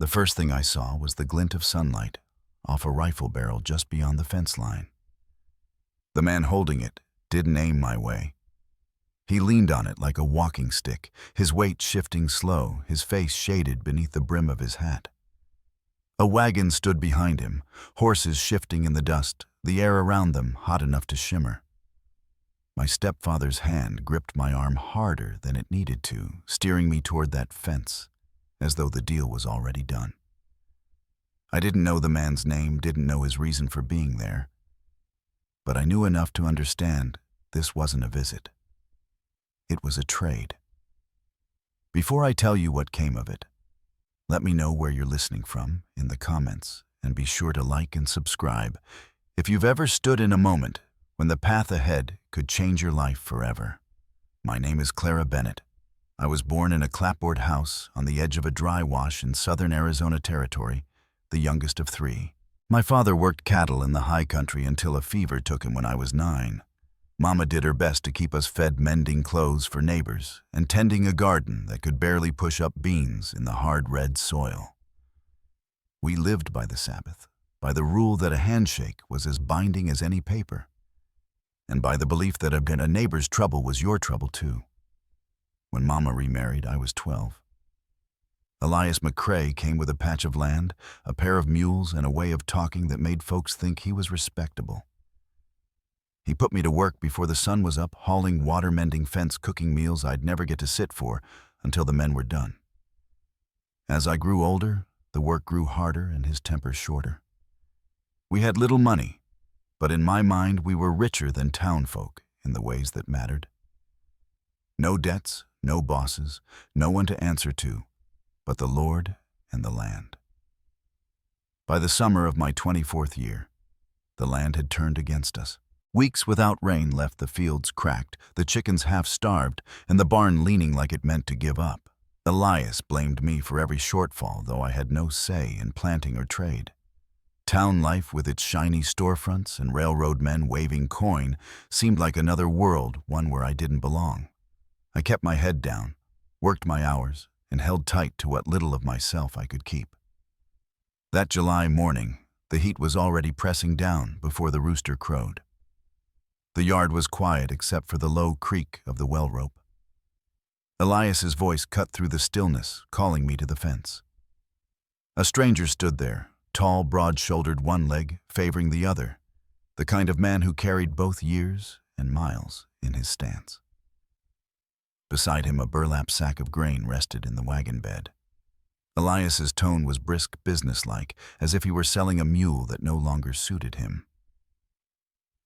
The first thing I saw was the glint of sunlight off a rifle barrel just beyond the fence line. The man holding it didn't aim my way. He leaned on it like a walking stick, his weight shifting slow, his face shaded beneath the brim of his hat. A wagon stood behind him, horses shifting in the dust, the air around them hot enough to shimmer. My stepfather's hand gripped my arm harder than it needed to, steering me toward that fence, as though the deal was already done. I didn't know the man's name, didn't know his reason for being there, but I knew enough to understand this wasn't a visit. It was a trade. Before I tell you what came of it, let me know where you're listening from in the comments, and be sure to like and subscribe if you've ever stood in a moment when the path ahead could change your life forever. My name is Clara Bennett. I was born in a clapboard house on the edge of a dry wash in southern Arizona Territory, the youngest of 3. My father worked cattle in the high country until a fever took him when I was 9. Mama did her best to keep us fed mending clothes for neighbors and tending a garden that could barely push up beans in the hard red soil. We lived by the Sabbath, by the rule that a handshake was as binding as any paper, and by the belief that a neighbor's trouble was your trouble too. When Mama remarried, I was 12. Elias McCrae came with a patch of land, a pair of mules, and a way of talking that made folks think he was respectable. He put me to work before the sun was up, hauling water-mending fence cooking meals I'd never get to sit for until the men were done. As I grew older, the work grew harder and his temper shorter. We had little money, but in my mind we were richer than townfolk in the ways that mattered. No debts, no bosses, no one to answer to, but the Lord and the land. By the summer of my 24th year, the land had turned against us. Weeks without rain left the fields cracked, the chickens half-starved, and the barn leaning like it meant to give up. Elias blamed me for every shortfall, though I had no say in planting or trade. Town life, with its shiny storefronts and railroad men waving coin, seemed like another world, one where I didn't belong. I kept my head down, worked my hours, and held tight to what little of myself I could keep. That July morning, the heat was already pressing down before the rooster crowed. The yard was quiet except for the low creak of the well rope. Elias's voice cut through the stillness, calling me to the fence. A stranger stood there, tall, broad-shouldered one leg favoring the other, the kind of man who carried both years and miles in his stance. Beside him, a burlap sack of grain rested in the wagon bed. Elias's tone was brisk, businesslike, as if he were selling a mule that no longer suited him.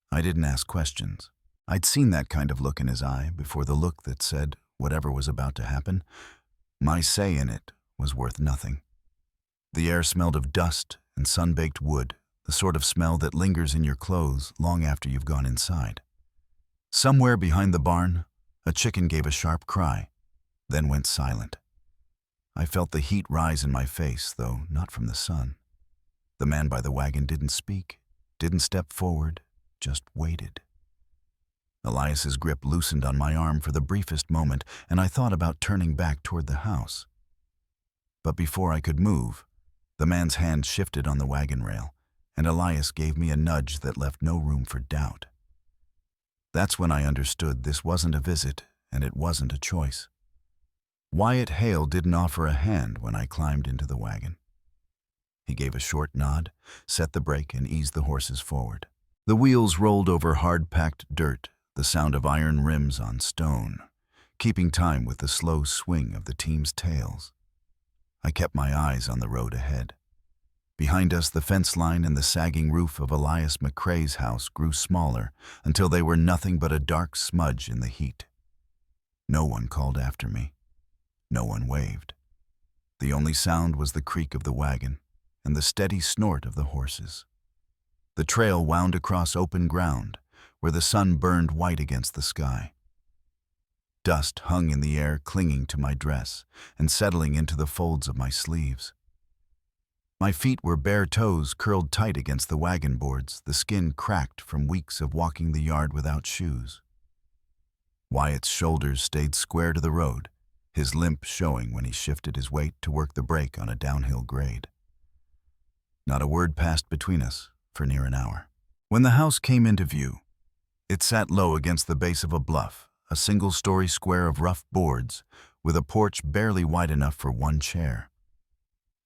I didn't ask questions. I'd seen that kind of look in his eye before, the look that said, whatever was about to happen, my say in it was worth nothing. The air smelled of dust and sun-baked wood, the sort of smell that lingers in your clothes long after you've gone inside. Somewhere behind the barn, a chicken gave a sharp cry, then went silent. I felt the heat rise in my face, though not from the sun. The man by the wagon didn't speak, didn't step forward, just waited. Elias's grip loosened on my arm for the briefest moment, and I thought about turning back toward the house. But before I could move, the man's hand shifted on the wagon rail, and Elias gave me a nudge that left no room for doubt. That's when I understood this wasn't a visit, and it wasn't a choice. Wyatt Hale didn't offer a hand when I climbed into the wagon. He gave a short nod, set the brake, and eased the horses forward. The wheels rolled over hard-packed dirt, the sound of iron rims on stone, keeping time with the slow swing of the team's tails. I kept my eyes on the road ahead. Behind us, the fence line and the sagging roof of Elias McCrae's house grew smaller until they were nothing but a dark smudge in the heat. No one called after me. No one waved. The only sound was the creak of the wagon and the steady snort of the horses. The trail wound across open ground, where the sun burned white against the sky. Dust hung in the air, clinging to my dress and settling into the folds of my sleeves. My feet were bare toes curled tight against the wagon boards, the skin cracked from weeks of walking the yard without shoes. Wyatt's shoulders stayed square to the road, his limp showing when he shifted his weight to work the brake on a downhill grade. Not a word passed between us for near an hour. When the house came into view, it sat low against the base of a bluff, a single-story square of rough boards, with a porch barely wide enough for one chair.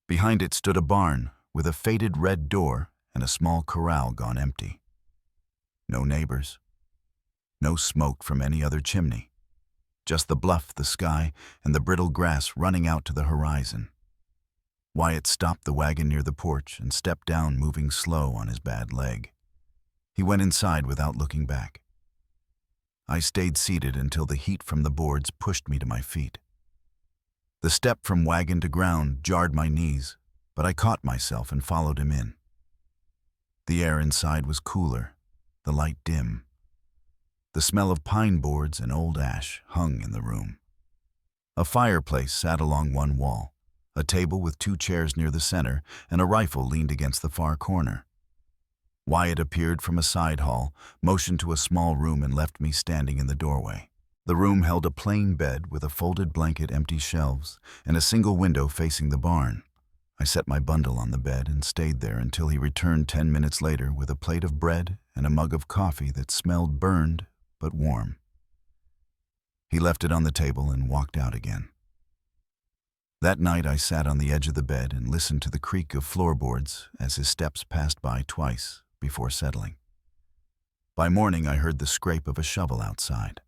Behind it stood a barn with a faded red door and a small corral gone empty. No neighbors. No smoke from any other chimney. Just the bluff, the sky, and the brittle grass running out to the horizon. Wyatt stopped the wagon near the porch and stepped down, moving slow on his bad leg. He went inside without looking back. I stayed seated until the heat from the boards pushed me to my feet. The step from wagon to ground jarred my knees, but I caught myself and followed him in. The air inside was cooler, the light dim. The smell of pine boards and old ash hung in the room. A fireplace sat along one wall, a table with 2 chairs near the center, and a rifle leaned against the far corner. Wyatt appeared from a side hall, motioned to a small room, and left me standing in the doorway. The room held a plain bed with a folded blanket, empty shelves, and a single window facing the barn. I set my bundle on the bed and stayed there until he returned 10 minutes later with a plate of bread and a mug of coffee that smelled burned but warm. He left it on the table and walked out again. That night I sat on the edge of the bed and listened to the creak of floorboards as his steps passed by twice before settling. By morning I heard the scrape of a shovel outside.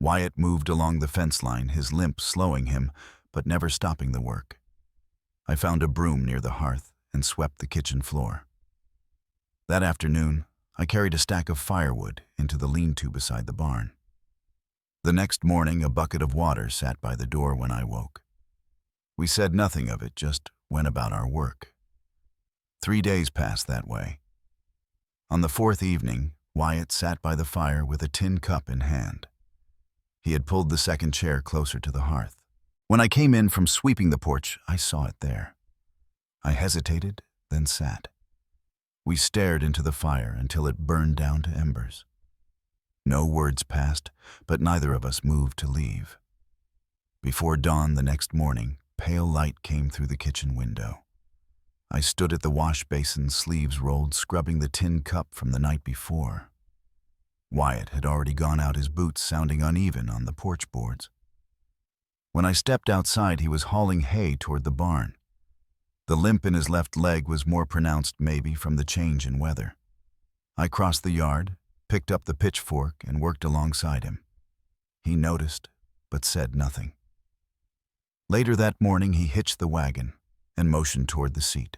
Wyatt moved along the fence line, his limp slowing him, but never stopping the work. I found a broom near the hearth and swept the kitchen floor. That afternoon, I carried a stack of firewood into the lean-to beside the barn. The next morning, a bucket of water sat by the door when I woke. We said nothing of it, just went about our work. 3 days passed that way. On the 4th evening, Wyatt sat by the fire with a tin cup in hand. He had pulled the second chair closer to the hearth. When I came in from sweeping the porch, I saw it there. I hesitated, then sat. We stared into the fire until it burned down to embers. No words passed, but neither of us moved to leave. Before dawn the next morning, pale light came through the kitchen window. I stood at the wash basin, sleeves rolled, scrubbing the tin cup from the night before. Wyatt had already gone out, his boots sounding uneven on the porch boards. When I stepped outside, he was hauling hay toward the barn. The limp in his left leg was more pronounced, maybe from the change in weather. I crossed the yard, picked up the pitchfork, and worked alongside him. He noticed, but said nothing. Later that morning, he hitched the wagon and motioned toward the seat.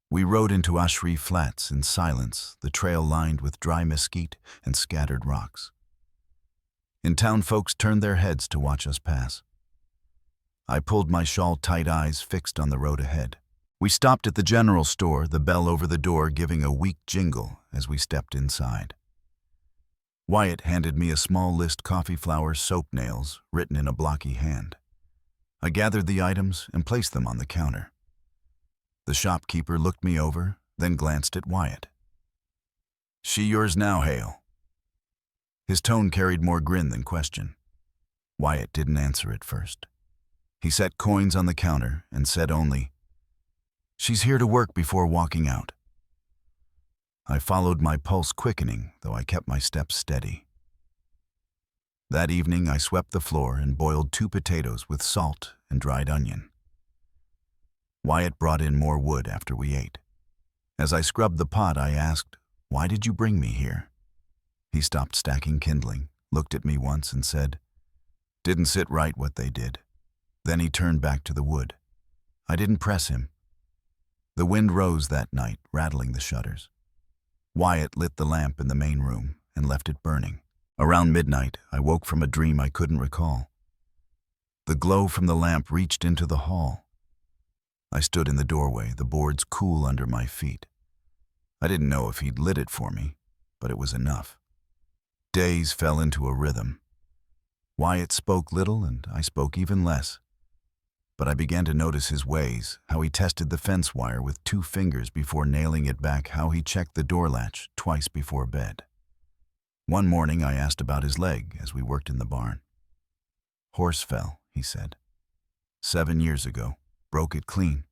We rode into Ashri Flats in silence, the trail lined with dry mesquite and scattered rocks. In town, folks turned their heads to watch us pass. I pulled my shawl tight, eyes fixed on the road ahead. We stopped at the general store, the bell over the door giving a weak jingle as we stepped inside. Wyatt handed me a small list, coffee flour, soap nails, written in a blocky hand. I gathered the items and placed them on the counter. The shopkeeper looked me over, then glanced at Wyatt. "She yours now, Hale?" His tone carried more grin than question. Wyatt didn't answer at first. He set coins on the counter and said only, "She's here to work," before walking out. I followed, my pulse quickening, though I kept my steps steady. That evening I swept the floor and boiled 2 potatoes with salt and dried onion. Wyatt brought in more wood after we ate. As I scrubbed the pot, I asked, "Why did you bring me here?" He stopped stacking kindling, looked at me once and said, "Didn't sit right what they did." Then he turned back to the wood. I didn't press him. The wind rose that night, rattling the shutters. Wyatt lit the lamp in the main room and left it burning. Around midnight, I woke from a dream I couldn't recall. The glow from the lamp reached into the hall. I stood in the doorway, the boards cool under my feet. I didn't know if he'd lit it for me, but it was enough. Days fell into a rhythm. Wyatt spoke little and I spoke even less. But I began to notice his ways, how he tested the fence wire with 2 fingers before nailing it back, how he checked the door latch twice before bed. One morning I asked about his leg as we worked in the barn. Horse fell, he said. 7 years ago. Broke it clean.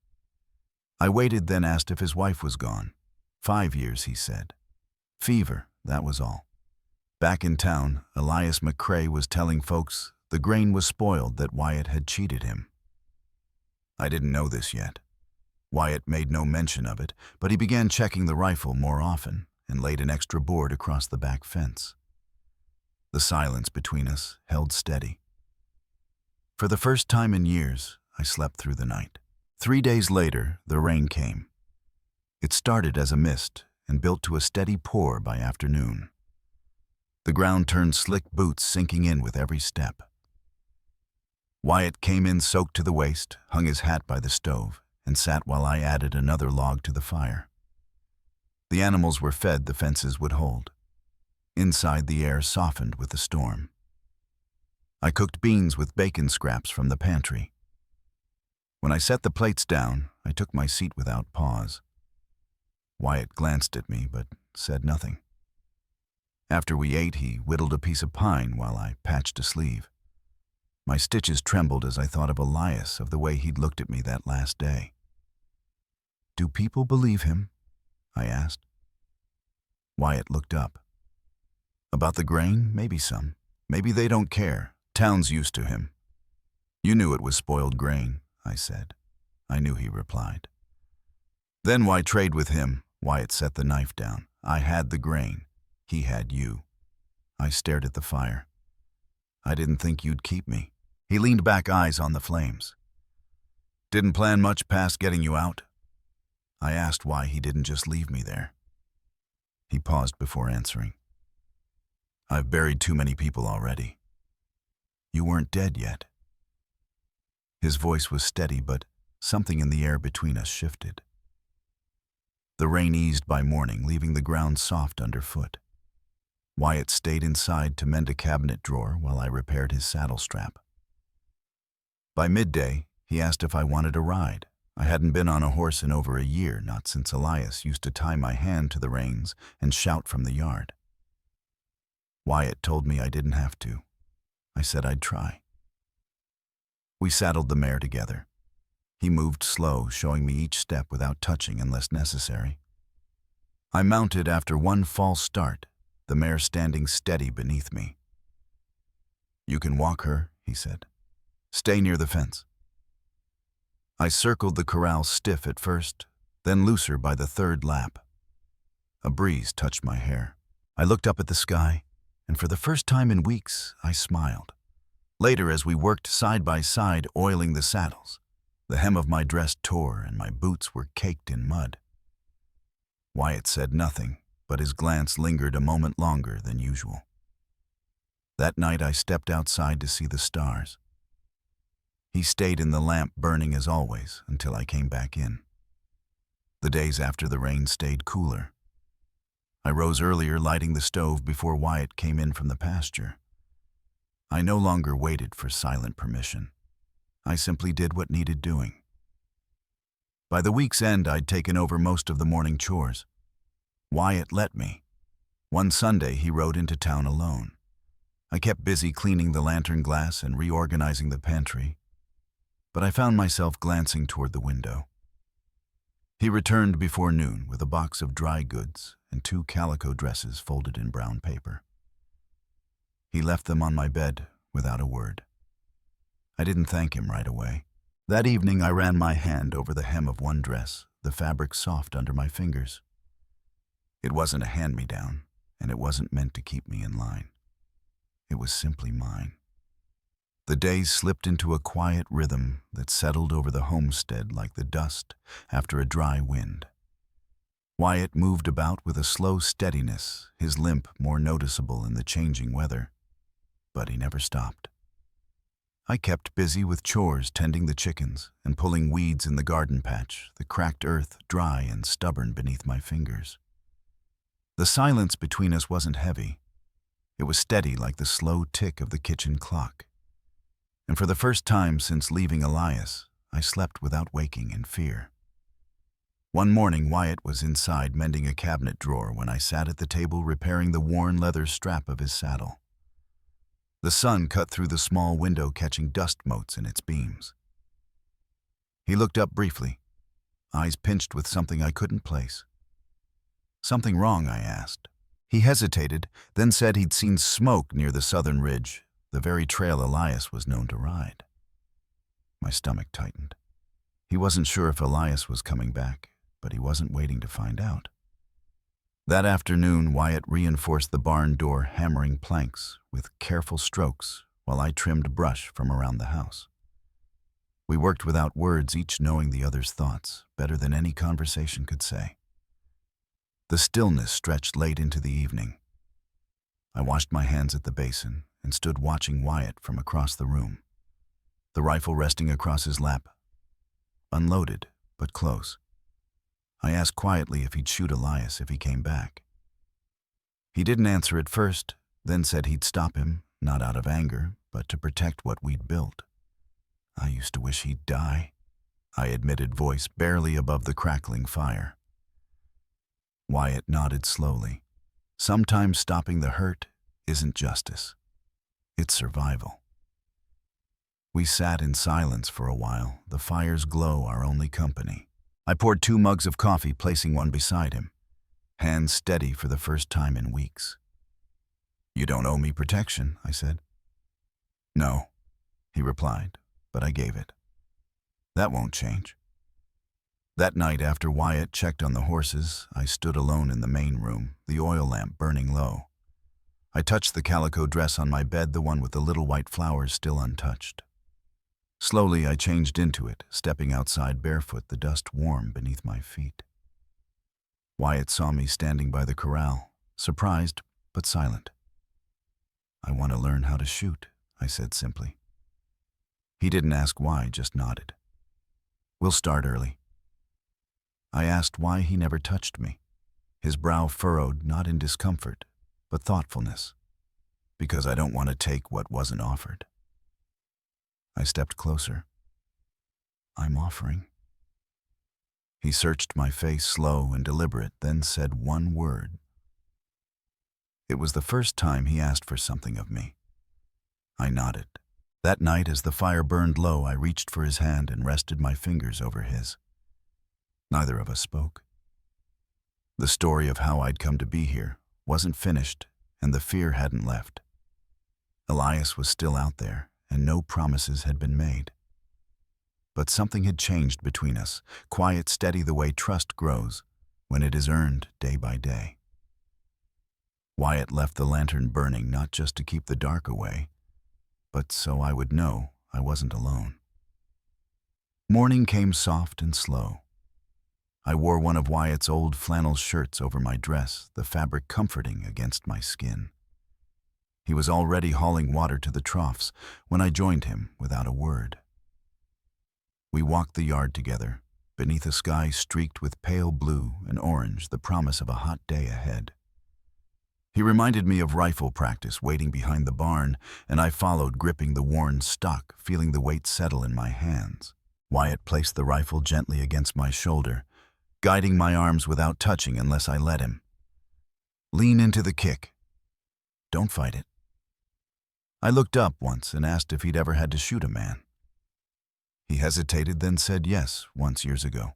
I waited, then asked if his wife was gone. 5 years, he said. Fever, that was all. Back in town, Elias McCrae was telling folks the grain was spoiled, that Wyatt had cheated him. I didn't know this yet. Wyatt made no mention of it, but he began checking the rifle more often and laid an extra board across the back fence. The silence between us held steady. For the first time in years, I slept through the night. 3 days later, the rain came. It started as a mist and built to a steady pour by afternoon. The ground turned slick boots, sinking in with every step. Wyatt came in soaked to the waist, hung his hat by the stove, and sat while I added another log to the fire. The animals were fed, the fences would hold. Inside, the air softened with the storm. I cooked beans with bacon scraps from the pantry. When I set the plates down, I took my seat without pause. Wyatt glanced at me, but said nothing. After we ate, he whittled a piece of pine while I patched a sleeve. My stitches trembled as I thought of Elias, of the way he'd looked at me that last day. "Do people believe him?" I asked. Wyatt looked up. "About the grain? Maybe some. Maybe they don't care. Town's used to him." "You knew it was spoiled grain," I said. I knew he replied. "Then why trade with him?" Wyatt set the knife down. "I had the grain. He had you." I stared at the fire. "I didn't think you'd keep me." He leaned back, eyes on the flames. "Didn't plan much past getting you out?" I asked why he didn't just leave me there. He paused before answering. "I've buried too many people already." "You weren't dead yet." His voice was steady, but something in the air between us shifted. The rain eased by morning, leaving the ground soft underfoot. Wyatt stayed inside to mend a cabinet drawer while I repaired his saddle strap. By midday, he asked if I wanted a ride. I hadn't been on a horse in over a year, not since Elias used to tie my hand to the reins and shout from the yard. Wyatt told me I didn't have to. I said I'd try. We saddled the mare together. He moved slow, showing me each step without touching unless necessary. I mounted after one false start, the mare standing steady beneath me. "You can walk her," he said. "Stay near the fence." I circled the corral, stiff at first, then looser by the third lap. A breeze touched my hair. I looked up at the sky, and for the first time in weeks, I smiled. Later, as we worked side by side, oiling the saddles, the hem of my dress tore and my boots were caked in mud. Wyatt said nothing, but his glance lingered a moment longer than usual. That night, I stepped outside to see the stars. He stayed in the lamp burning as always until I came back in. The days after the rain stayed cooler. I rose earlier, lighting the stove before Wyatt came in from the pasture. I no longer waited for silent permission. I simply did what needed doing. By the week's end, I'd taken over most of the morning chores. Wyatt let me. One Sunday, he rode into town alone. I kept busy cleaning the lantern glass and reorganizing the pantry, but I found myself glancing toward the window. He returned before noon with a box of dry goods and 2 calico dresses folded in brown paper. He left them on my bed without a word. I didn't thank him right away. That evening, I ran my hand over the hem of one dress, the fabric soft under my fingers. It wasn't a hand-me-down, and it wasn't meant to keep me in line. It was simply mine. The days slipped into a quiet rhythm that settled over the homestead like the dust after a dry wind. Wyatt moved about with a slow steadiness, his limp more noticeable in the changing weather, but he never stopped. I kept busy with chores, tending the chickens and pulling weeds in the garden patch, the cracked earth dry and stubborn beneath my fingers. The silence between us wasn't heavy. It was steady like the slow tick of the kitchen clock. And for the first time since leaving Elias, I slept without waking in fear. One morning, Wyatt was inside mending a cabinet drawer when I sat at the table repairing the worn leather strap of his saddle. The sun cut through the small window, catching dust motes in its beams. He looked up briefly, eyes pinched with something I couldn't place. "Something wrong?" I asked. He hesitated, then said he'd seen smoke near the southern ridge, the very trail Elias was known to ride. My stomach tightened. He wasn't sure if Elias was coming back, but he wasn't waiting to find out. That afternoon, Wyatt reinforced the barn door, hammering planks with careful strokes while I trimmed brush from around the house. We worked without words, each knowing the other's thoughts better than any conversation could say. The stillness stretched late into the evening. I washed my hands at the basin and stood watching Wyatt from across the room, the rifle resting across his lap, unloaded but close. I asked quietly if he'd shoot Elias if he came back. He didn't answer at first, then said he'd stop him, not out of anger, but to protect what we'd built. I used to wish he'd die, I admitted, voice barely above the crackling fire. Wyatt nodded slowly. Sometimes stopping the hurt isn't justice. It's survival. We sat in silence for a while, the fire's glow our only company. I poured 2 mugs of coffee, placing one beside him, hands steady for the first time in weeks. "You don't owe me protection," I said. "No," he replied, but I gave it. "That won't change." That night, after Wyatt checked on the horses, I stood alone in the main room, the oil lamp burning low. I touched the calico dress on my bed, the one with the little white flowers still untouched. Slowly, I changed into it, stepping outside barefoot, the dust warm beneath my feet. Wyatt saw me standing by the corral, surprised but silent. "I want to learn how to shoot," I said simply. He didn't ask why, just nodded. "We'll start early." I asked why he never touched me, his brow furrowed, not in discomfort, but thoughtfulness. "Because I don't want to take what wasn't offered." I stepped closer. "I'm offering." He searched my face, slow and deliberate, then said one word. It was the first time he asked for something of me. I nodded. That night, as the fire burned low, I reached for his hand and rested my fingers over his. Neither of us spoke. The story of how I'd come to be here wasn't finished, and the fear hadn't left. Elias was still out there, and no promises had been made. But something had changed between us, quiet, steady, the way trust grows when it is earned day by day. Wyatt left the lantern burning, not just to keep the dark away, but so I would know I wasn't alone. Morning came soft and slow. I wore one of Wyatt's old flannel shirts over my dress, the fabric comforting against my skin. He was already hauling water to the troughs when I joined him without a word. We walked the yard together, beneath a sky streaked with pale blue and orange, the promise of a hot day ahead. He reminded me of rifle practice waiting behind the barn, and I followed, gripping the worn stock, feeling the weight settle in my hands. Wyatt placed the rifle gently against my shoulder, guiding my arms without touching unless I let him. "Lean into the kick. Don't fight it." I looked up once and asked if he'd ever had to shoot a man. He hesitated, then said yes, once years ago.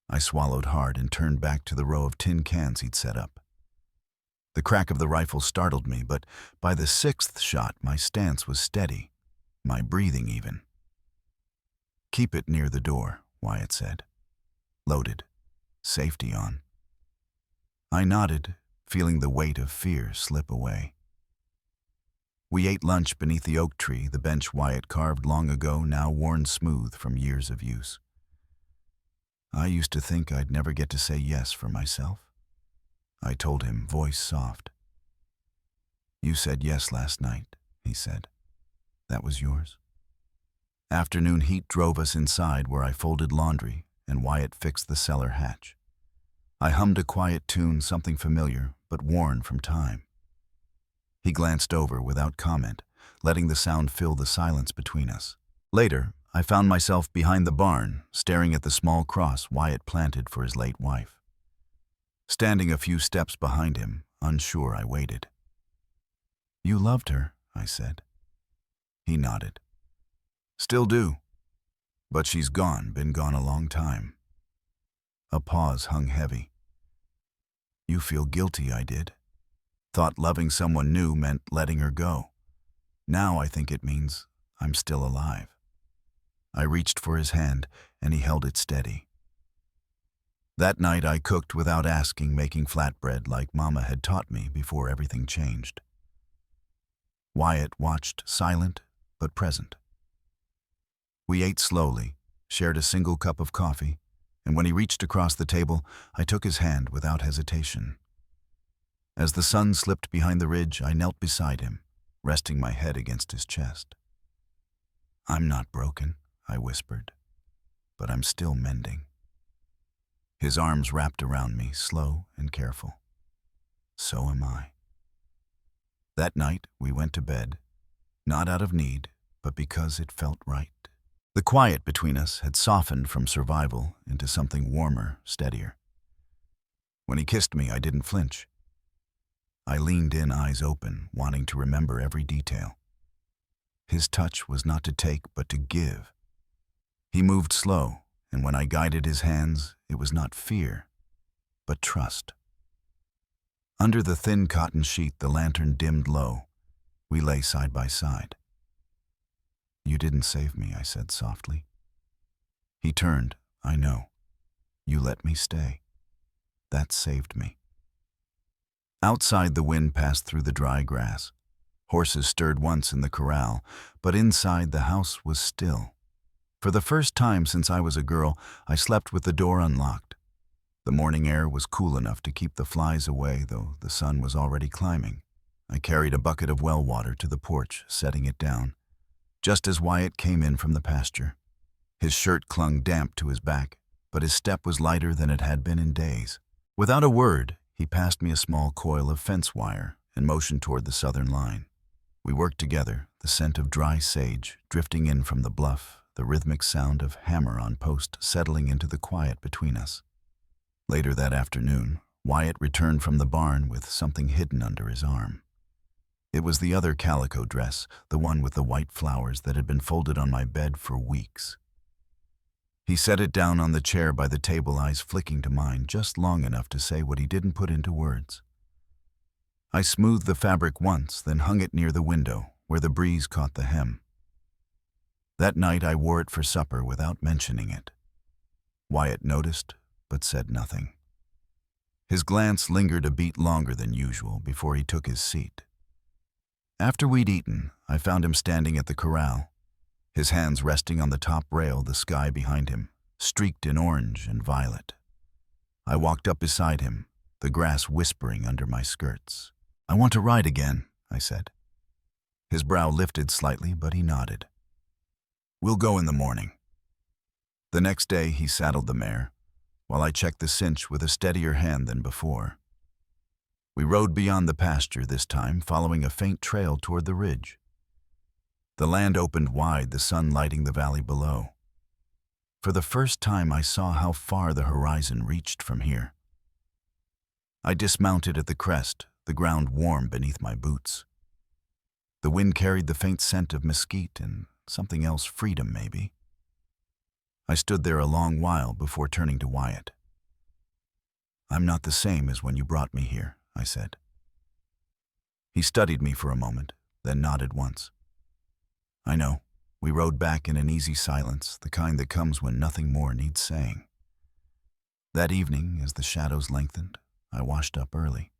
I swallowed hard and turned back to the row of tin cans he'd set up. The crack of the rifle startled me, but by the 6th shot, my stance was steady, my breathing even. "Keep it near the door," Wyatt said. "Loaded. Safety on." I nodded, feeling the weight of fear slip away. We ate lunch beneath the oak tree, the bench Wyatt carved long ago, now worn smooth from years of use. I used to think I'd never get to say yes for myself. I told him, voice soft. "You said yes last night," he said. "That was yours." Afternoon heat drove us inside, where I folded laundry and Wyatt fixed the cellar hatch. I hummed a quiet tune, something familiar but worn from time. He glanced over without comment, letting the sound fill the silence between us. Later, I found myself behind the barn, staring at the small cross Wyatt planted for his late wife. Standing a few steps behind him, unsure, I waited. "You loved her," I said. He nodded. Still do. But she's gone, been gone a long time. A pause hung heavy. You feel guilty, I did. Thought loving someone new meant letting her go. Now I think it means I'm still alive. I reached for his hand, and he held it steady. That night I cooked without asking, making flatbread like Mama had taught me before everything changed. Wyatt watched, silent but present. We ate slowly, shared a single cup of coffee, and when he reached across the table, I took his hand without hesitation. As the sun slipped behind the ridge, I knelt beside him, resting my head against his chest. I'm not broken, I whispered, but I'm still mending. His arms wrapped around me, slow and careful. So am I. That night, we went to bed, not out of need, but because it felt right. The quiet between us had softened from survival into something warmer, steadier. When he kissed me, I didn't flinch. I leaned in, eyes open, wanting to remember every detail. His touch was not to take, but to give. He moved slow, and when I guided his hands, it was not fear, but trust. Under the thin cotton sheet, the lantern dimmed low. We lay side by side. You didn't save me, I said softly. He turned. I know. You let me stay. That saved me. Outside, the wind passed through the dry grass. Horses stirred once in the corral, but inside the house was still. For the first time since I was a girl, I slept with the door unlocked. The morning air was cool enough to keep the flies away, though the sun was already climbing. I carried a bucket of well water to the porch, setting it down, just as Wyatt came in from the pasture. His shirt clung damp to his back, but his step was lighter than it had been in days. Without a word, he passed me a small coil of fence wire and motioned toward the southern line. We worked together, the scent of dry sage drifting in from the bluff, the rhythmic sound of hammer on post settling into the quiet between us. Later that afternoon, Wyatt returned from the barn with something hidden under his arm. It was the other calico dress, the one with the white flowers that had been folded on my bed for weeks. He set it down on the chair by the table, eyes flicking to mine just long enough to say what he didn't put into words. I smoothed the fabric once, then hung it near the window, where the breeze caught the hem. That night I wore it for supper without mentioning it. Wyatt noticed, but said nothing. His glance lingered a beat longer than usual before he took his seat. After we'd eaten, I found him standing at the corral, his hands resting on the top rail, the sky behind him, streaked in orange and violet. I walked up beside him, the grass whispering under my skirts. I want to ride again, I said. His brow lifted slightly, but he nodded. We'll go in the morning. The next day he saddled the mare, while I checked the cinch with a steadier hand than before. We rode beyond the pasture this time, following a faint trail toward the ridge. The land opened wide, the sun lighting the valley below. For the first time I saw how far the horizon reached from here. I dismounted at the crest, the ground warm beneath my boots. The wind carried the faint scent of mesquite and something else, freedom maybe. I stood there a long while before turning to Wyatt. I'm not the same as when you brought me here, I said. He studied me for a moment, then nodded once. I know. We rode back in an easy silence, the kind that comes when nothing more needs saying. That evening, as the shadows lengthened, I washed up early,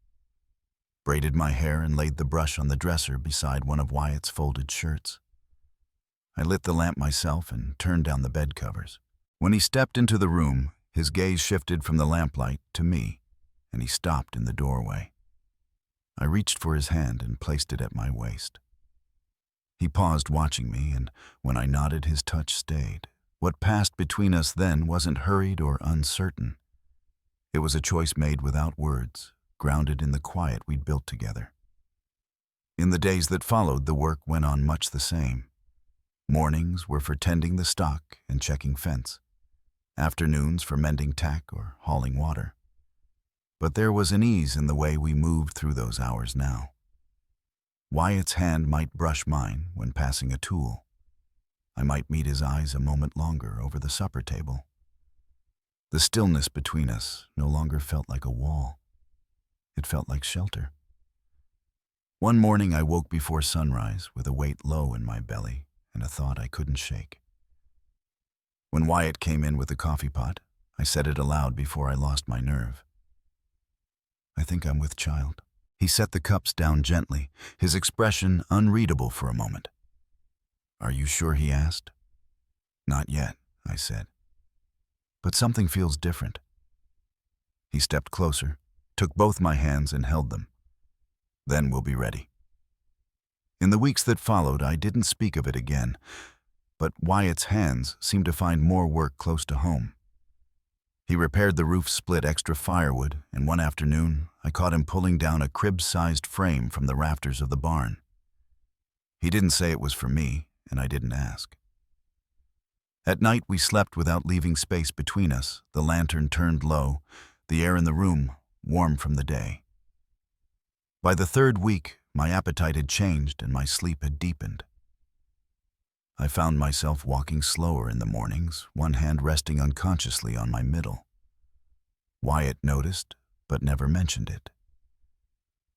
braided my hair and laid the brush on the dresser beside one of Wyatt's folded shirts. I lit the lamp myself and turned down the bed covers. When he stepped into the room, his gaze shifted from the lamplight to me, and he stopped in the doorway. I reached for his hand and placed it at my waist. He paused, watching me, and when I nodded, his touch stayed. What passed between us then wasn't hurried or uncertain. It was a choice made without words, grounded in the quiet we'd built together. In the days that followed, the work went on much the same. Mornings were for tending the stock and checking fence. Afternoons for mending tack or hauling water. But there was an ease in the way we moved through those hours now. Wyatt's hand might brush mine when passing a tool. I might meet his eyes a moment longer over the supper table. The stillness between us no longer felt like a wall. It felt like shelter. One morning I woke before sunrise with a weight low in my belly and a thought I couldn't shake. When Wyatt came in with the coffee pot, I said it aloud before I lost my nerve. "I think I'm with child." He set the cups down gently, his expression unreadable for a moment. "Are you sure?" he asked. "Not yet," I said. "But something feels different." He stepped closer, took both my hands and held them. "Then we'll be ready." In the weeks that followed, I didn't speak of it again, but Wyatt's hands seemed to find more work close to home. He repaired the roof split extra firewood, and one afternoon I caught him pulling down a crib-sized frame from the rafters of the barn. He didn't say it was for me, and I didn't ask. At night we slept without leaving space between us, the lantern turned low, the air in the room warm from the day. By the third week, my appetite had changed and my sleep had deepened. I found myself walking slower in the mornings, one hand resting unconsciously on my middle. Wyatt noticed, but never mentioned it.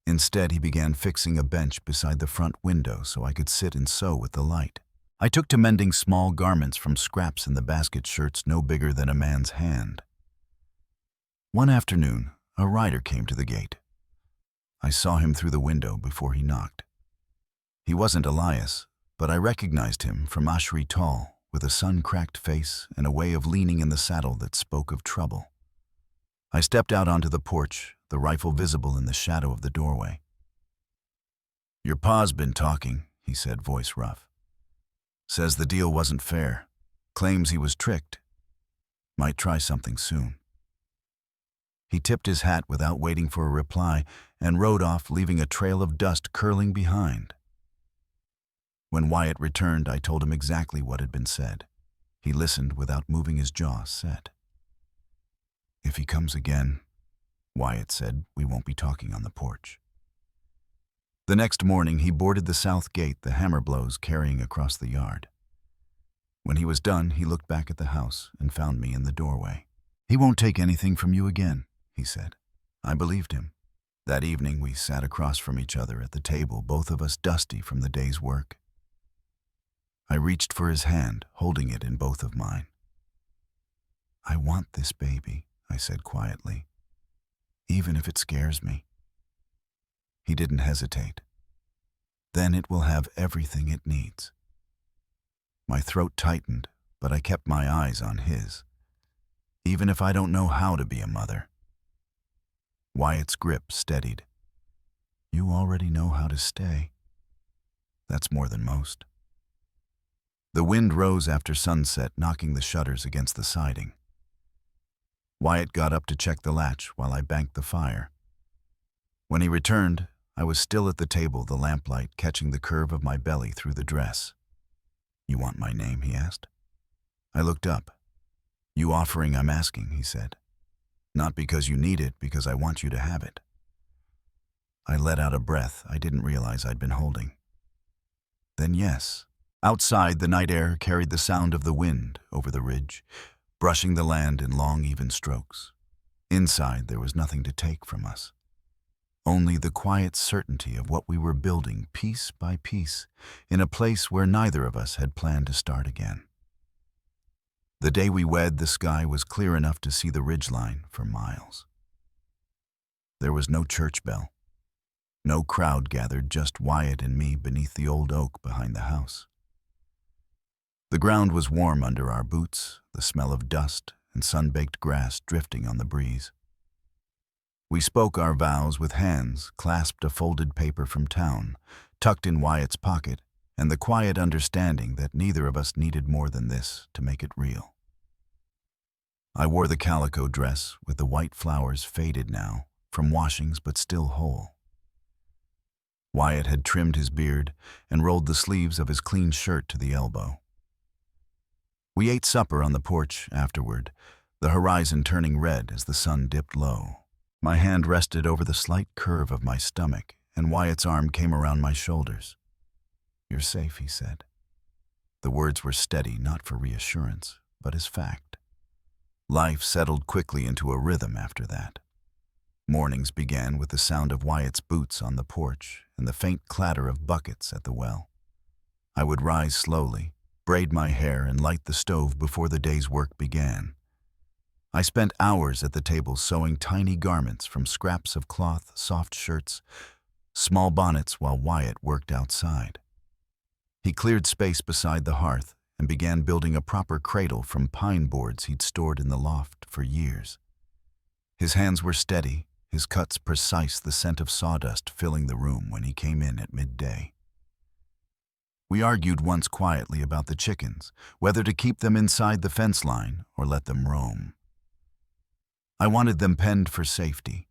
Instead, he began fixing a bench beside the front window so I could sit and sew with the light. I took to mending small garments from scraps in the basket shirts no bigger than a man's hand. One afternoon, a rider came to the gate. I saw him through the window before he knocked. He wasn't Elias, but I recognized him from Ashri Tall, with a sun-cracked face and a way of leaning in the saddle that spoke of trouble. I stepped out onto the porch, the rifle visible in the shadow of the doorway. "Your pa's been talking," he said, voice rough. "Says the deal wasn't fair. Claims he was tricked. Might try something soon." He tipped his hat without waiting for a reply and rode off, leaving a trail of dust curling behind. When Wyatt returned, I told him exactly what had been said. He listened without moving his jaw set. "If he comes again," Wyatt said, "we won't be talking on the porch." The next morning, he boarded the south gate, the hammer blows carrying across the yard. When he was done, he looked back at the house and found me in the doorway. "He won't take anything from you again," he said. I believed him. That evening, we sat across from each other at the table, both of us dusty from the day's work. I reached for his hand, holding it in both of mine. "I want this baby," I said quietly, "even if it scares me." He didn't hesitate. "Then it will have everything it needs." My throat tightened, but I kept my eyes on his. "Even if I don't know how to be a mother." Wyatt's grip steadied. "You already know how to stay." That's more than most. The wind rose after sunset, knocking the shutters against the siding. Wyatt got up to check the latch while I banked the fire. When he returned, I was still at the table, the lamplight catching the curve of my belly through the dress. "You want my name?" he asked. I looked up. "You offering, I'm asking," he said. "Not because you need it, because I want you to have it." I let out a breath I didn't realize I'd been holding. "Then yes." Outside, the night air carried the sound of the wind over the ridge, brushing the land in long, even strokes. Inside, there was nothing to take from us. Only the quiet certainty of what we were building piece by piece in a place where neither of us had planned to start again. The day we wed, the sky was clear enough to see the ridgeline for miles. There was no church bell. No crowd gathered, just Wyatt and me beneath the old oak behind the house. The ground was warm under our boots, the smell of dust and sun-baked grass drifting on the breeze. We spoke our vows with hands, clasped a folded paper from town, tucked in Wyatt's pocket, and the quiet understanding that neither of us needed more than this to make it real. I wore the calico dress with the white flowers faded now, from washings but still whole. Wyatt had trimmed his beard and rolled the sleeves of his clean shirt to the elbow. We ate supper on the porch afterward, the horizon turning red as the sun dipped low. My hand rested over the slight curve of my stomach, and Wyatt's arm came around my shoulders. "You're safe," he said. The words were steady, not for reassurance, but as fact. Life settled quickly into a rhythm after that. Mornings began with the sound of Wyatt's boots on the porch and the faint clatter of buckets at the well. I would rise slowly, braid my hair, and light the stove before the day's work began. I spent hours at the table sewing tiny garments from scraps of cloth, soft shirts, small bonnets, while Wyatt worked outside. He cleared space beside the hearth and began building a proper cradle from pine boards he'd stored in the loft for years. His hands were steady, his cuts precise, the scent of sawdust filling the room when he came in at midday. We argued once quietly about the chickens, whether to keep them inside the fence line or let them roam. I wanted them penned for safety.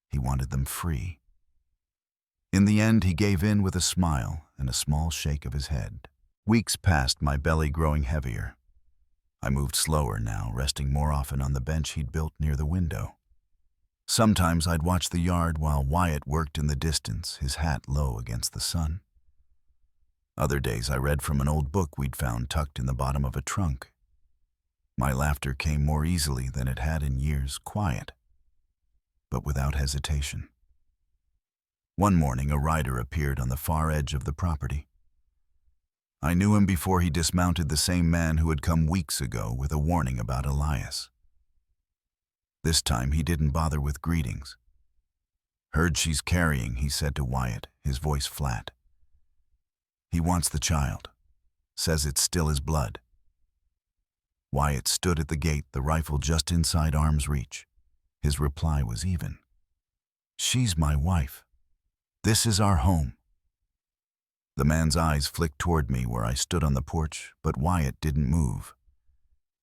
He wanted them free. In the end, he gave in with a smile and a small shake of his head. Weeks passed, my belly growing heavier. I moved slower now, resting more often on the bench he'd built near the window. Sometimes I'd watch the yard while Wyatt worked in the distance, his hat low against the sun. Other days I read from an old book we'd found tucked in the bottom of a trunk. My laughter came more easily than it had in years, quiet, but without hesitation. One morning, a rider appeared on the far edge of the property. I knew him before he dismounted, the same man who had come weeks ago with a warning about Elias. This time he didn't bother with greetings. "Heard she's carrying," he said to Wyatt, his voice flat. "He wants the child. Says it's still his blood." Wyatt stood at the gate, the rifle just inside arm's reach. His reply was even. "She's my wife. This is our home." The man's eyes flicked toward me where I stood on the porch, but Wyatt didn't move.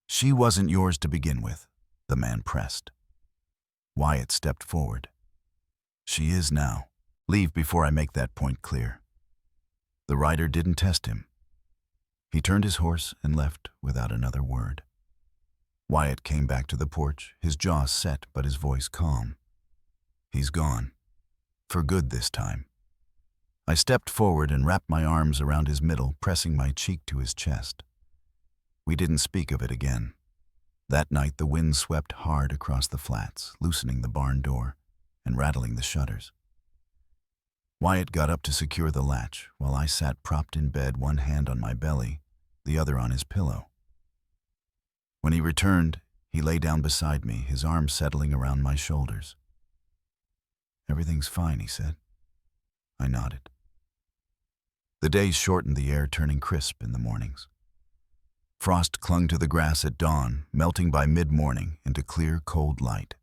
"She wasn't yours to begin with," the man pressed. Wyatt stepped forward. "She is now. Leave before I make that point clear." The rider didn't test him. He turned his horse and left without another word. Wyatt came back to the porch, his jaw set but his voice calm. "He's gone. For good this time." I stepped forward and wrapped my arms around his middle, pressing my cheek to his chest. We didn't speak of it again. That night the wind swept hard across the flats, loosening the barn door and rattling the shutters. Wyatt got up to secure the latch, while I sat propped in bed, one hand on my belly, the other on his pillow. When he returned, he lay down beside me, his arm settling around my shoulders. "Everything's fine," he said. I nodded. The days shortened, the air turning crisp in the mornings. Frost clung to the grass at dawn, melting by mid-morning into clear, cold light.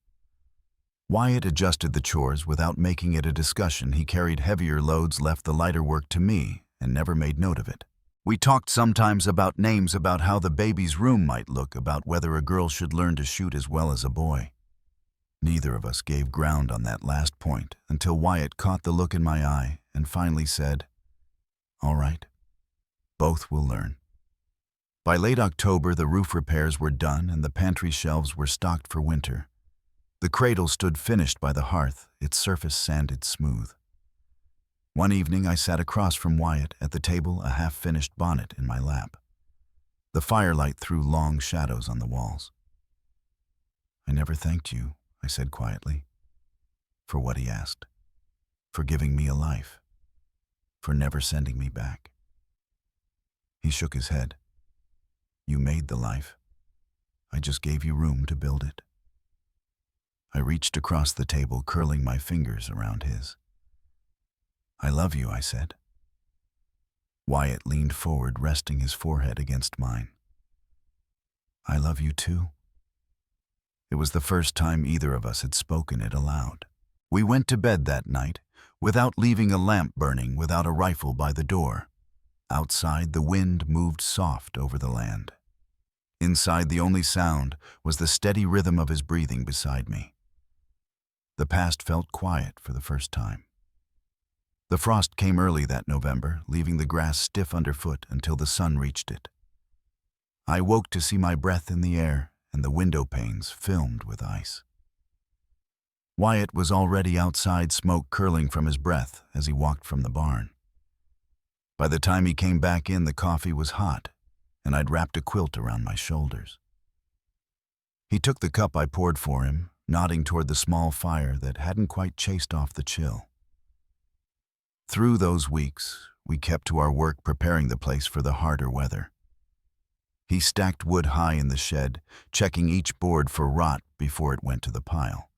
Wyatt adjusted the chores without making it a discussion. He carried heavier loads, left the lighter work to me, and never made note of it. We talked sometimes about names, about how the baby's room might look, about whether a girl should learn to shoot as well as a boy. Neither of us gave ground on that last point until Wyatt caught the look in my eye and finally said, "All right, both will learn." By late October, the roof repairs were done and the pantry shelves were stocked for winter. The cradle stood finished by the hearth, its surface sanded smooth. One evening I sat across from Wyatt at the table, a half-finished bonnet in my lap. The firelight threw long shadows on the walls. "I never thanked you," I said quietly. "For what?" he asked. "For giving me a life. For never sending me back." He shook his head. "You made the life. I just gave you room to build it." I reached across the table, curling my fingers around his. "I love you," I said. Wyatt leaned forward, resting his forehead against mine. "I love you too." It was the first time either of us had spoken it aloud. We went to bed that night, without leaving a lamp burning, without a rifle by the door. Outside, the wind moved soft over the land. Inside, the only sound was the steady rhythm of his breathing beside me. The past felt quiet for the first time. The frost came early that November, leaving the grass stiff underfoot until the sun reached it. I woke to see my breath in the air and the window panes filmed with ice. Wyatt was already outside, smoke curling from his breath as he walked from the barn. By the time he came back in, the coffee was hot, and I'd wrapped a quilt around my shoulders. He took the cup I poured for him, nodding toward the small fire that hadn't quite chased off the chill. Through those weeks, we kept to our work preparing the place for the harder weather. He stacked wood high in the shed, checking each board for rot before it went to the pile.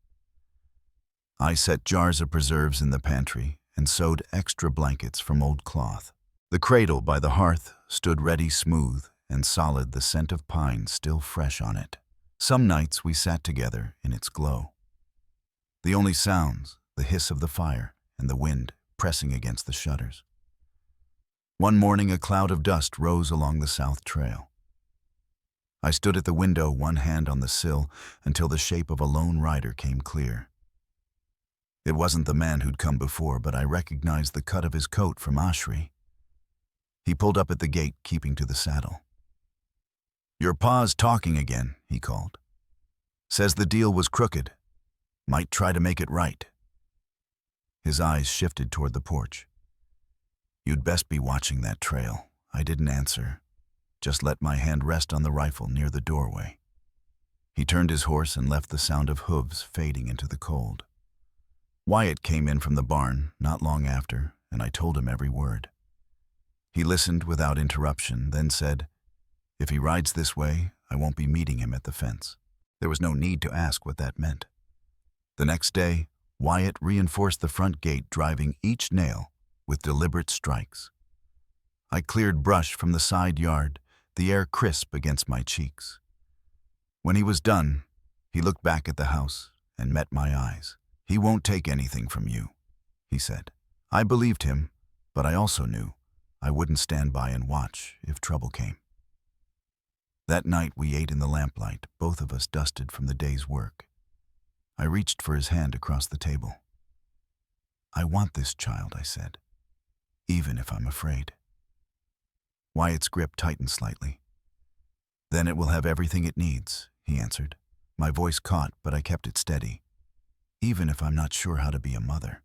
I set jars of preserves in the pantry and sewed extra blankets from old cloth. The cradle by the hearth stood ready, smooth and solid, the scent of pine still fresh on it. Some nights we sat together in its glow. The only sounds, the hiss of the fire and the wind pressing against the shutters. One morning a cloud of dust rose along the south trail. I stood at the window, one hand on the sill, until the shape of a lone rider came clear. It wasn't the man who'd come before, but I recognized the cut of his coat from Ashri. He pulled up at the gate, keeping to the saddle. "Your pa's talking again," he called. "Says the deal was crooked. Might try to make it right." His eyes shifted toward the porch. "You'd best be watching that trail." I didn't answer, just let my hand rest on the rifle near the doorway. He turned his horse and left the sound of hooves fading into the cold. Wyatt came in from the barn not long after, and I told him every word. He listened without interruption, then said, "If he rides this way, I won't be meeting him at the fence." There was no need to ask what that meant. The next day, Wyatt reinforced the front gate, driving each nail with deliberate strikes. I cleared brush from the side yard, the air crisp against my cheeks. When he was done, he looked back at the house and met my eyes. "He won't take anything from you," he said. I believed him, but I also knew I wouldn't stand by and watch if trouble came. That night we ate in the lamplight, both of us dusted from the day's work. I reached for his hand across the table. "I want this child," I said, "even if I'm afraid." Wyatt's grip tightened slightly. "Then it will have everything it needs," he answered. My voice caught, but I kept it steady. "Even if I'm not sure how to be a mother."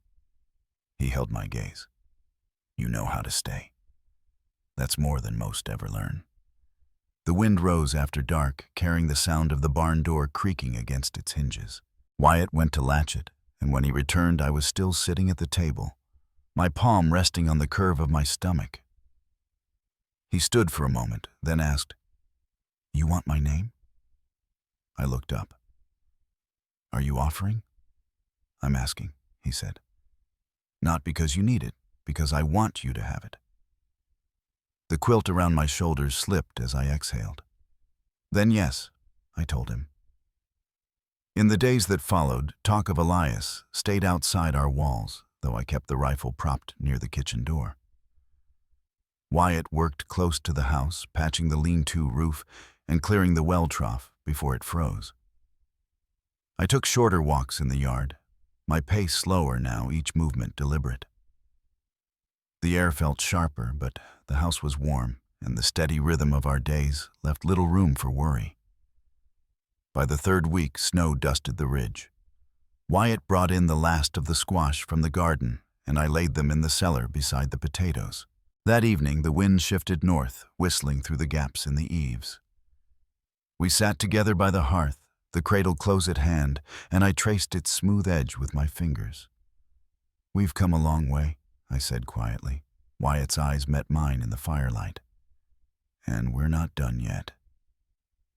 He held my gaze. "You know how to stay. That's more than most ever learn." The wind rose after dark, carrying the sound of the barn door creaking against its hinges. Wyatt went to latch it, and when he returned, I was still sitting at the table, my palm resting on the curve of my stomach. He stood for a moment, then asked, "You want my name?" I looked up. "Are you offering?" "I'm asking," he said. "Not because you need it, because I want you to have it." The quilt around my shoulders slipped as I exhaled. "Then yes," I told him. In the days that followed, talk of Elias stayed outside our walls, though I kept the rifle propped near the kitchen door. Wyatt worked close to the house, patching the lean-to roof and clearing the well trough before it froze. I took shorter walks in the yard, my pace slower now, each movement deliberate. The air felt sharper, but the house was warm, and the steady rhythm of our days left little room for worry. By the third week, snow dusted the ridge. Wyatt brought in the last of the squash from the garden, and I laid them in the cellar beside the potatoes. That evening, the wind shifted north, whistling through the gaps in the eaves. We sat together by the hearth, the cradle close at hand, and I traced its smooth edge with my fingers. "We've come a long way," I said quietly. Wyatt's eyes met mine in the firelight. "And we're not done yet."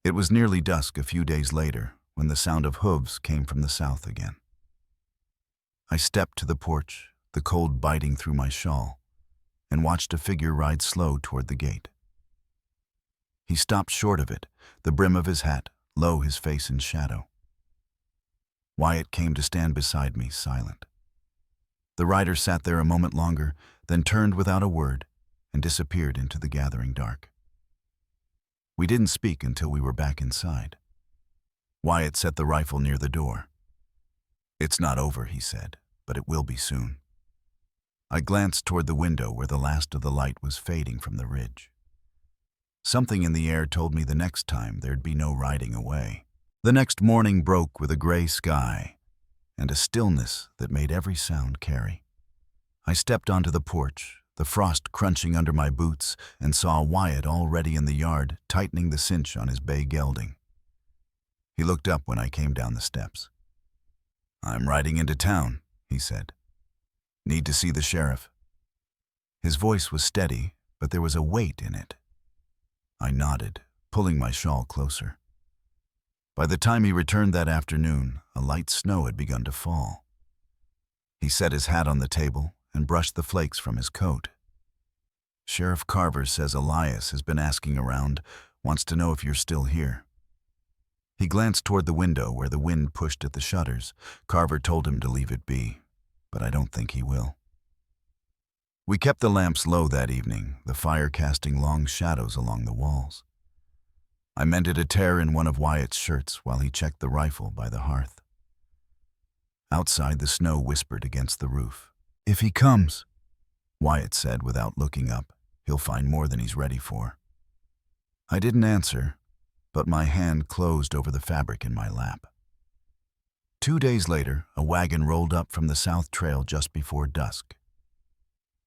It was nearly dusk a few days later when the sound of hooves came from the south again. I stepped to the porch, the cold biting through my shawl, and watched a figure ride slow toward the gate. He stopped short of it, the brim of his hat low, his face in shadow. Wyatt came to stand beside me, silent. The rider sat there a moment longer, then turned without a word and disappeared into the gathering dark. We didn't speak until we were back inside. Wyatt set the rifle near the door. "It's not over," he said, "but it will be soon." I glanced toward the window where the last of the light was fading from the ridge. Something in the air told me the next time there'd be no riding away. The next morning broke with a gray sky, and a stillness that made every sound carry. I stepped onto the porch, the frost crunching under my boots, and saw Wyatt already in the yard, tightening the cinch on his bay gelding. He looked up when I came down the steps. "I'm riding into town," he said. "Need to see the sheriff." His voice was steady, but there was a weight in it. I nodded, pulling my shawl closer. By the time he returned that afternoon, a light snow had begun to fall. He set his hat on the table and brushed the flakes from his coat. "Sheriff Carver says Elias has been asking around, wants to know if you're still here." He glanced toward the window where the wind pushed at the shutters. Carver told him to leave it be, but I don't think he will. We kept the lamps low that evening, the fire casting long shadows along the walls. I mended a tear in one of Wyatt's shirts while he checked the rifle by the hearth. Outside, the snow whispered against the roof. "If he comes," Wyatt said without looking up, "he'll find more than he's ready for." I didn't answer, but my hand closed over the fabric in my lap. 2 days later, a wagon rolled up from the south trail just before dusk.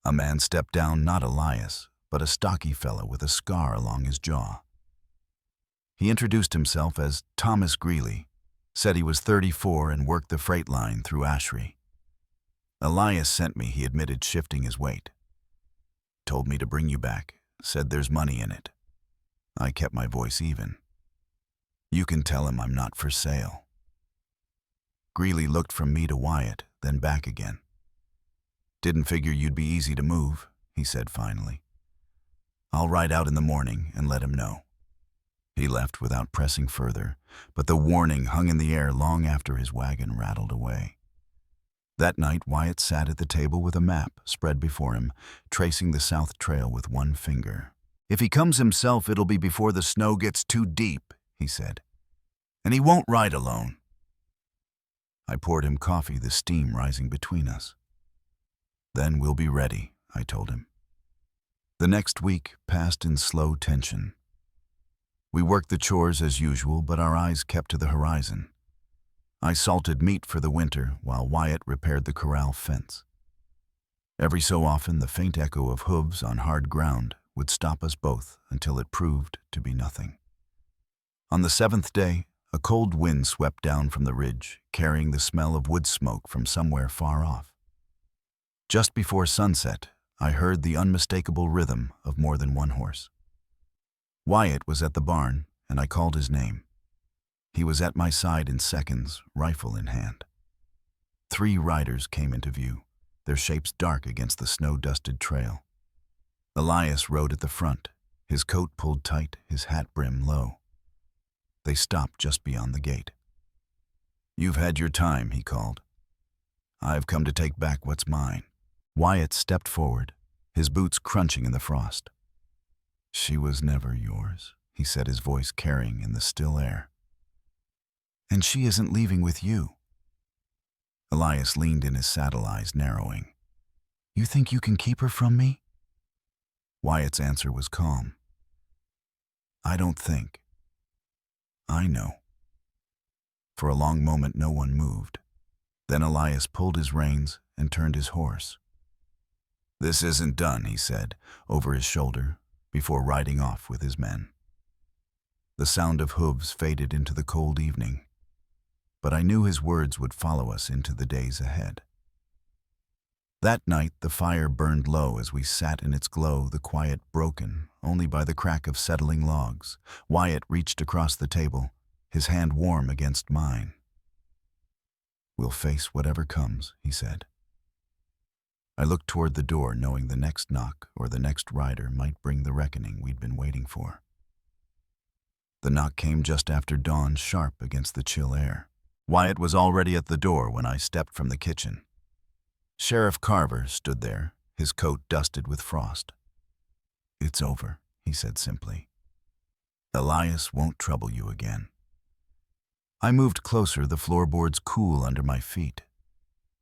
A man stepped down, not Elias, but a stocky fellow with a scar along his jaw. He introduced himself as Thomas Greeley, said he was 34 and worked the freight line through Ashry. "Elias sent me," he admitted, shifting his weight. "Told me to bring you back, said there's money in it." I kept my voice even. "You can tell him I'm not for sale." Greeley looked from me to Wyatt, then back again. "Didn't figure you'd be easy to move," he said finally. "I'll ride out in the morning and let him know." He left without pressing further, but the warning hung in the air long after his wagon rattled away. That night, Wyatt sat at the table with a map spread before him, tracing the south trail with one finger. "If he comes himself, it'll be before the snow gets too deep," he said. "And he won't ride alone." I poured him coffee, the steam rising between us. "Then we'll be ready," I told him. The next week passed in slow tension. We worked the chores as usual, but our eyes kept to the horizon. I salted meat for the winter while Wyatt repaired the corral fence. Every so often, the faint echo of hooves on hard ground would stop us both until it proved to be nothing. On the 7th day, a cold wind swept down from the ridge, carrying the smell of wood smoke from somewhere far off. Just before sunset, I heard the unmistakable rhythm of more than one horse. Wyatt was at the barn, and I called his name. He was at my side in seconds, rifle in hand. 3 riders came into view, their shapes dark against the snow-dusted trail. Elias rode at the front, his coat pulled tight, his hat brim low. They stopped just beyond the gate. "You've had your time," he called. "I've come to take back what's mine." Wyatt stepped forward, his boots crunching in the frost. "She was never yours," he said, his voice carrying in the still air. "And she isn't leaving with you." Elias leaned in his saddle, eyes narrowing. "You think you can keep her from me?" Wyatt's answer was calm. "I don't think. I know." For a long moment no one moved. Then Elias pulled his reins and turned his horse. "This isn't done," he said, over his shoulder, before riding off with his men. The sound of hooves faded into the cold evening, but I knew his words would follow us into the days ahead. That night the fire burned low as we sat in its glow, the quiet broken only by the crack of settling logs. Wyatt reached across the table, his hand warm against mine. "We'll face whatever comes," he said. I looked toward the door, knowing the next knock or the next rider might bring the reckoning we'd been waiting for. The knock came just after dawn, sharp against the chill air. Wyatt was already at the door when I stepped from the kitchen. Sheriff Carver stood there, his coat dusted with frost. "It's over," he said simply. "Elias won't trouble you again." I moved closer, the floorboards cool under my feet.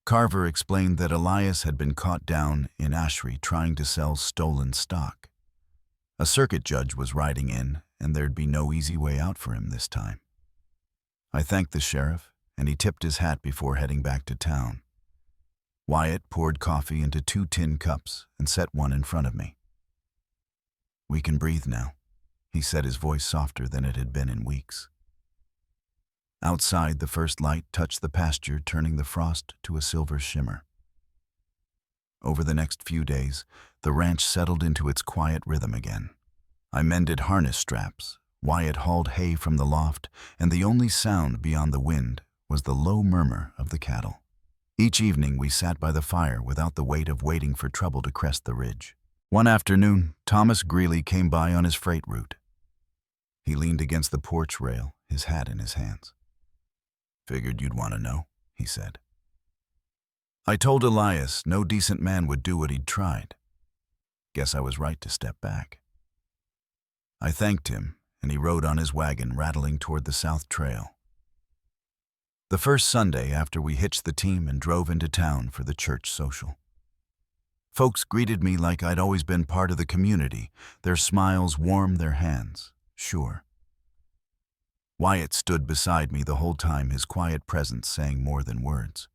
Carver explained that Elias had been caught down in Ashry trying to sell stolen stock. A circuit judge was riding in, and there'd be no easy way out for him this time. I thanked the sheriff, and he tipped his hat before heading back to town. Wyatt poured coffee into 2 tin cups and set one in front of me. "We can breathe now," he said, his voice softer than it had been in weeks. Outside, the first light touched the pasture, turning the frost to a silver shimmer. Over the next few days, the ranch settled into its quiet rhythm again. I mended harness straps, Wyatt hauled hay from the loft, and the only sound beyond the wind was the low murmur of the cattle. Each evening we sat by the fire without the weight of waiting for trouble to crest the ridge. One afternoon, Thomas Greeley came by on his freight route. He leaned against the porch rail, his hat in his hands. "Figured you'd want to know," he said. I told Elias no decent man would do what he'd tried. Guess I was right to step back. I thanked him, and he rode on his wagon, rattling toward the South Trail. The first Sunday after we hitched the team and drove into town for the church social. Folks greeted me like I'd always been part of the community. Their smiles warmed their hands, sure. Wyatt stood beside me the whole time, his quiet presence saying more than words.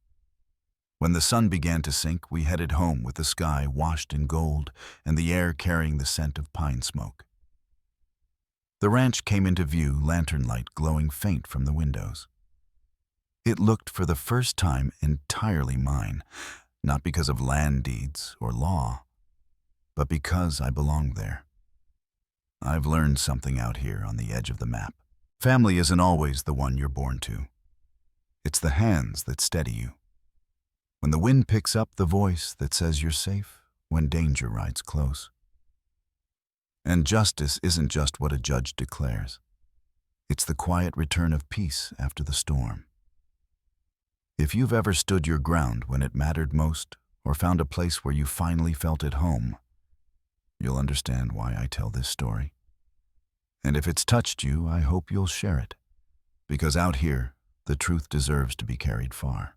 When the sun began to sink, we headed home with the sky washed in gold and the air carrying the scent of pine smoke. The ranch came into view, lantern light glowing faint from the windows. It looked for the first time entirely mine, not because of land deeds or law, but because I belonged there. I've learned something out here on the edge of the map. Family isn't always the one you're born to. It's the hands that steady you. When the wind picks up, the voice that says you're safe when danger rides close. And justice isn't just what a judge declares. It's the quiet return of peace after the storm. If you've ever stood your ground when it mattered most, or found a place where you finally felt at home, you'll understand why I tell this story. And if it's touched you, I hope you'll share it, because out here, the truth deserves to be carried far.